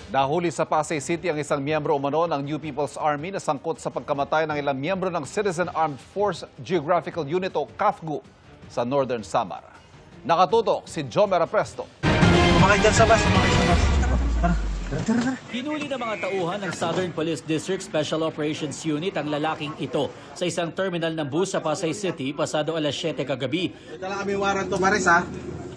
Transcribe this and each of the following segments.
Nahuli sa Pasay City ang isang miyembro umano ng New People's Army na sangkot sa pagkamatay ng ilang miyembro ng Citizen Armed Force Geographical Unit o CAFGU sa Northern Samar. Nakatutok si Jomer Apresto. Sumakay dyan sa bus, sumakay sa bus. Hinuli ng mga tauhan ng Southern Police District Special Operations Unit ang lalaking ito sa isang terminal ng bus sa Pasay City pasado alas 7 kagabi. Ito lang kami warrant to Paris ha.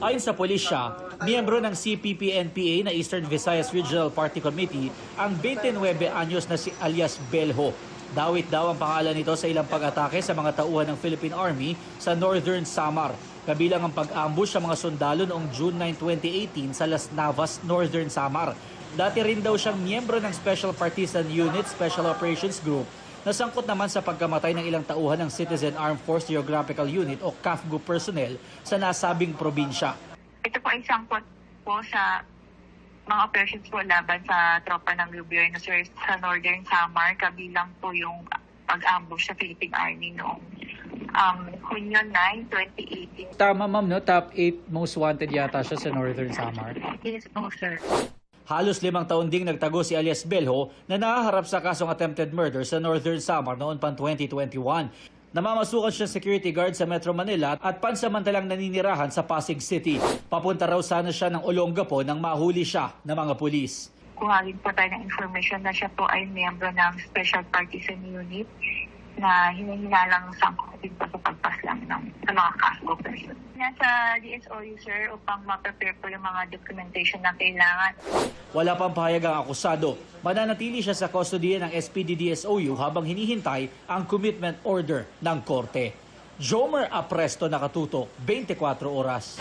Ayon sa pulisya, miyembro ng CPP-NPA na Eastern Visayas Regional Party Committee ang 29 anyos na si alias Belho. Dawit daw ang pangalan nito sa ilang pag-atake sa mga tauhan ng Philippine Army sa Northern Samar. Kabilang ang pag-ambush sa mga sundalo noong June 9, 2018 sa Las Navas, Northern Samar. Dati rin daw siyang miyembro ng Special Partisan Unit Special Operations Group na sangkot naman sa pagkamatay ng ilang tauhan ng Citizen Armed Force Geographical Unit o CAFGU personnel sa nasabing probinsya. Ito po ay sangkot po sa mga operations po laban sa tropa ng gobyerno sa Northern Samar, kabilang po yung pag-ambush sa Philippine Army noong Hunyo 9, 2018. Tama ma'am, no? Top 8 most wanted yata siya sa Northern Samar. Yes po, sir. Halos 5 taon ding nagtago si alias Belho na nahaharap sa kasong attempted murder sa Northern Samar noon pang 2021. Namamasukan siya security guard sa Metro Manila at pansamantalang naninirahan sa Pasig City. Papunta raw sana siya ng Olongapo nang mahuli siya ng mga pulis. Kuha rin po tayo ng information na siya po ay miyembro ng Special Partisan Unit na hinahinalang sangkot din po sa pagpaslang sa mga CAFGU person. Nasa DSOU, sir, upang ma-prepare po yung mga documentation na kailangan. Wala pang pahayag ang akusado. Mananatili siya sa kustodiya ng SPD-DSOU habang hinihintay ang commitment order ng korte. Jomer Apresto, nakatutok, 24 oras.